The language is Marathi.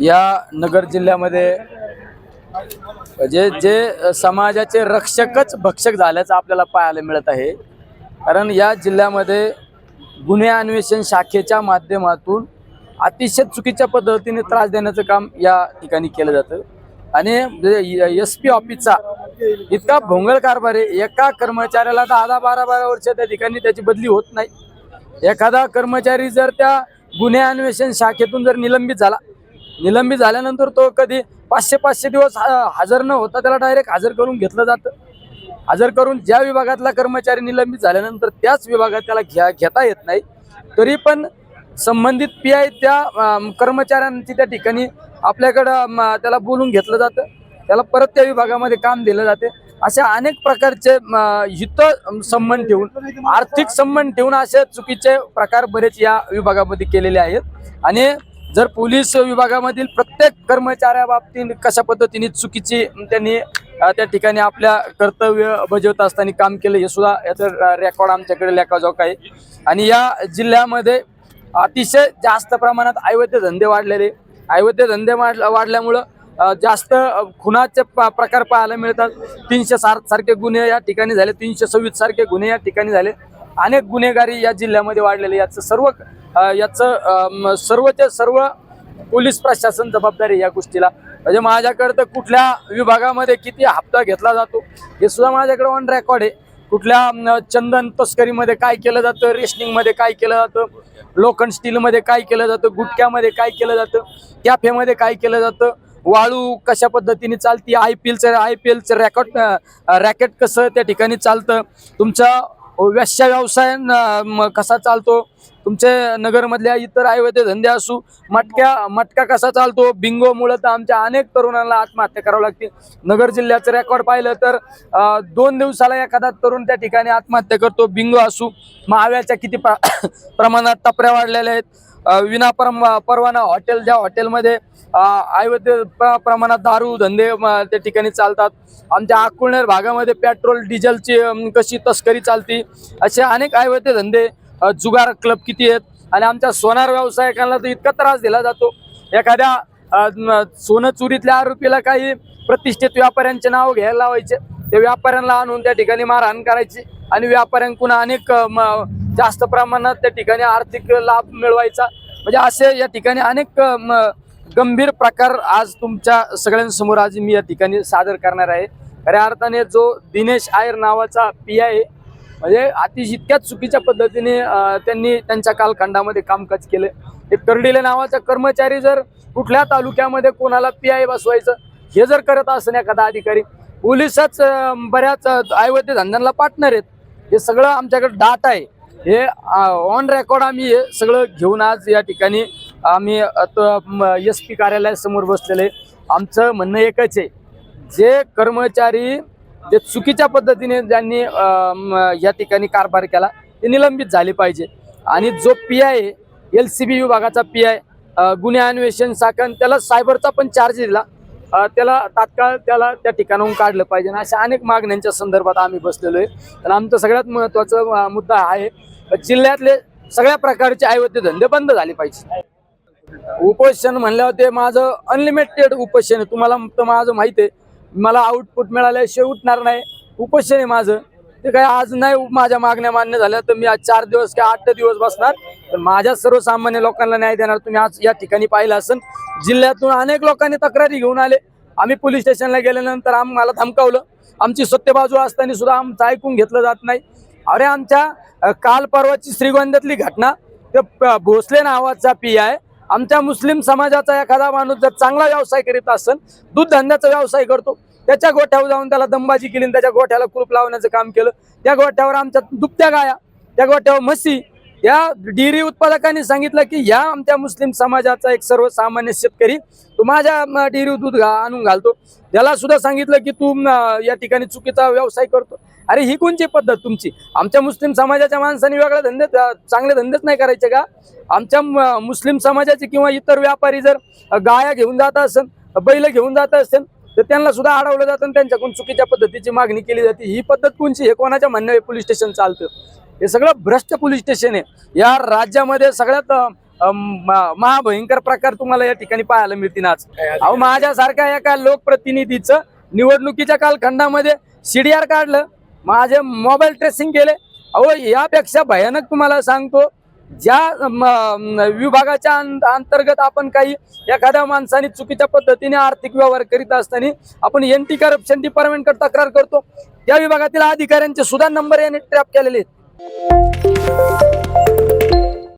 या नगर जिल्ह्यामध्ये जे जे समाजाचे रक्षकच भक्षक झाल्याचं आपल्याला पाहायला मिळत आहे। कारण या जिल्ह्यामध्ये गुन्हे अन्वेषण शाखेच्या माध्यमातून अतिशय चुकीच्या पद्धतीने त्रास देण्याचं काम या ठिकाणी केलं जातं आणि SP ऑफिसचा इतका भोंगळ कारभार आहे। एका कर्मचाऱ्याला 10-12 वर्ष त्या ठिकाणी त्याची बदली होत नाही। एखादा कर्मचारी जर त्या गुन्हे अन्वेषण शाखेतून जर निलंबित झाल्यानंतर तो कधी 500 दिवस हजर न होता त्याला डायरेक्ट हजर करून घेतलं जातं। हजर करून ज्या विभागातला कर्मचारी निलंबित झाल्यानंतर त्याच विभागात त्याला घेता येत नाही, तरी पण संबंधित PI त्या कर्मचाऱ्यांची त्या ठिकाणी आपल्याकडं त्याला बोलून घेतलं जातं, त्याला परत त्या विभागामध्ये काम दिलं जाते। अशा अनेक प्रकारचे हित संबंध ठेवून आर्थिक संबंध ठेवून असे चुकीचे प्रकार बरेच या विभागामध्ये केलेले आहेत। आणि जर पोलीस विभागामधील प्रत्येक कर्मचाऱ्याबाबतीत कशा पद्धतीने चुकीची त्यांनी त्या ठिकाणी आपल्या कर्तव्य बजावत असताना काम केलं हे सुद्धा याचं रेकॉर्ड आमच्याकडे लेखाजोखा आहे। आणि या जिल्ह्यामध्ये अतिशय जास्त प्रमाणात अवैध धंदे वाढलेले, अवैध धंदे वाढल्यामुळं जास्त खुनाचे प्रकार पाहायला मिळतात। 307 सारखे गुन्हे या ठिकाणी झाले, 326 सारखे गुन्हे या ठिकाणी झाले। अनेक गुन्हेगारी या जिल्ह्यामध्ये वाढलेले, याचं सर्वच्या सर्व पोलीस प्रशासन जबाबदारी या गोष्टीला। म्हणजे माझ्याकडे तर कुठल्या विभागामध्ये किती हप्ता घेतला जातो हे सुद्धा माझ्याकडे ऑन रेकॉर्ड आहे। कुठल्या चंदन तस्करीमध्ये काय केलं जातं, रेशनिंगमध्ये काय केलं जातं, लोखंड स्टीलमध्ये काय केलं जातं, गुटख्यामध्ये काय केलं जातं, कॅफेमध्ये काय केलं जातं, वाळू कशा पद्धतीने चालती, IPLचं रॅकेट कसं त्या ठिकाणी चालतं, तुमचा वेश्या व्यवसाय कसा चालतो, तुमचे नगरमधल्या इतर अवैध धंदे असू, मटका कसा चालतो, बिंगोमुळे तर आमच्या अनेक तरुणांना आत्महत्या करावं लागते। नगर जिल्ह्याचं रेकॉर्ड पाहिलं तर 2 दिवसाला एखादा तरुण त्या ठिकाणी आत्महत्या करतो। बिंगो असू, महाव्याच्या किती प्रमाणात टपऱ्या वाढलेल्या आहेत, विना परवाना हॉटेल, ज्या हॉटेलमध्ये अवैध प्रमाणात दारू धंदे त्या ठिकाणी चालतात। आमच्या अकोलनेर भागामध्ये पेट्रोल डिझेलची कशी तस्करी चालती, असे अनेक अवैध धंदे, जुगार क्लब किती आहेत। आणि आमच्या सोनार व्यावसायिकांना तर इतका त्रास दिला जातो, एखाद्या सोनं चोरीतल्या आरोपीला काही प्रतिष्ठित व्यापाऱ्यांचे नाव घ्यायला लावायचे, त्या व्यापाऱ्यांना आणून त्या ठिकाणी मारहाण करायची आणि व्यापाऱ्यांकडून अनेक जास्त प्रमाणात त्या ठिकाणी आर्थिक लाभ मिळवायचा। म्हणजे असे या ठिकाणी अनेक गंभीर प्रकार आज तुमच्या सगळ्यांसमोर आज मी या ठिकाणी सादर करणार आहे। खऱ्या अर्थाने जो दिनेश आयर नावाचा PI म्हणजे इतक्या चुकीच्या पद्धतीने त्यांनी त्यांच्या कालखंडामध्ये कामकाज केलं। एक कर्डिले नावाचा कर्मचारी जर कुठल्या तालुक्यामध्ये कोणाला PI बसवायचं हे जर करत असेल एखादा अधिकारी, पोलिसच बऱ्याच अवैध धंद्यांना पार्टनर आहेत। हे सगळं आमच्याकडे डाटा आहे, हे ऑन रेकॉर्ड आम्ही हे सगळं घेऊन आज या ठिकाणी आम्ही SP कार्यालयासमोर बसलेले। आमचं म्हणणं एकच आहे, जे कर्मचारी जे चुकीच्या पद्धतीने ज्यांनी या ठिकाणी कारभार केला ते निलंबित झाले पाहिजे। आणि जो PI LCB विभागाचा PI गुन्हे अन्वेषण शाखा, त्याला सायबरचा पण चार्ज दिला, त्याला तात्काळ त्याला त्या ठिकाणाहून काढलं पाहिजे। अशा अनेक मागण्यांच्या संदर्भात आम्ही बसलेलो आहे। तर आमचा सगळ्यात महत्त्वाचा मुद्दा आहे, जिल्ह्यातले सगळ्या प्रकारचे अवैध धंदे बंद झाले पाहिजे। उपोषण म्हणल्यावर ते माझं अनलिमिटेड उपोषण आहे, तुम्हाला तर माझं माहिती आहे, मला आउटपुट मिळाल्याशिवाय उठणार नाही। उपोषण आहे माझं, ते काय आज नाही माझ्या मागण्या मान्य झाल्या तर मी आज 4 दिवस किंवा 8 दिवस बसणार, पण माझ्या सर्वसामान्य लोकांना न्याय देणार। तुम्ही आज या ठिकाणी पाहिलं असेल, जिल्ह्यातून अनेक लोकांनी तक्रारी घेऊन आले, आम्ही पोलीस स्टेशनला गेल्यानंतर आम्हाला धमकावलं, आमची सत्य बाजू असताना सुद्धा आमचं ऐकून घेतलं जात नाही। अरे आमच्या काल परवाची श्रीगोंद्यातली घटना, ते भोसले नावाचा PI आमच्या मुस्लिम समाजाचा एखादा माणूस जर चांगला व्यवसाय करीत असेल, दूध धंद्याचा व्यवसाय करतो, त्याच्या गोठ्यावर जाऊन त्याला दमबाजी केली, त्याच्या गोठ्याला कुरूप लावण्याचं काम केलं। त्या गोठ्यावर आमच्या दुभत्या गाया, त्या गोठ्यावर म्हशी, या डेअरी उत्पादकांनी सांगितलं की या आमच्या मुस्लिम समाजाचा एक सर्वसामान्य शेतकरी तू माझ्या डेअरी दूध आणून घालतो, त्याला सुद्धा सांगितलं की तू या ठिकाणी चुकीचा व्यवसाय करतो। अरे ही कोणची पद्धत तुमची? आमच्या मुस्लिम समाजाच्या माणसांनी वेगळे धंदे, चांगले धंदेच नाही करायचे का? आमच्या मुस्लिम समाजाचे किंवा इतर व्यापारी जर गाया घेऊन जात असेल, बैल घेऊन जात असेल, तर त्यांना सुद्धा अडवलं जातं आणि त्यांच्याकडून चुकीच्या पद्धतीची मागणी केली जाते। ही पद्धत कोणची? हे कोणाच्या म्हणणं पोलीस स्टेशन चालतं? हे सगळं भ्रष्ट पोलीस स्टेशन आहे। या राज्यामध्ये सगळ्यात महाभयंकर प्रकार तुम्हाला या ठिकाणी पाहायला मिळतील आज. अहो माझ्यासारख्या एका लोकप्रतिनिधीचं निवडणुकीच्या कालखंडामध्ये सीडीआर काढलं, माझे मोबाईल ट्रेसिंग केले. अहो यापेक्षा भयानक तुम्हाला सांगतो, ज्या विभागाच्या अंतर्गत आपण काही एखाद्या माणसाने चुकीच्या पद्धतीने आर्थिक व्यवहार करीत असताना आपण एंटी करप्शन डिपार्टमेंटकडे तक्रार करतो, त्या विभागातील अधिकाऱ्यांचे सुद्धा नंबर याने ट्रॅप केलेले आहेत.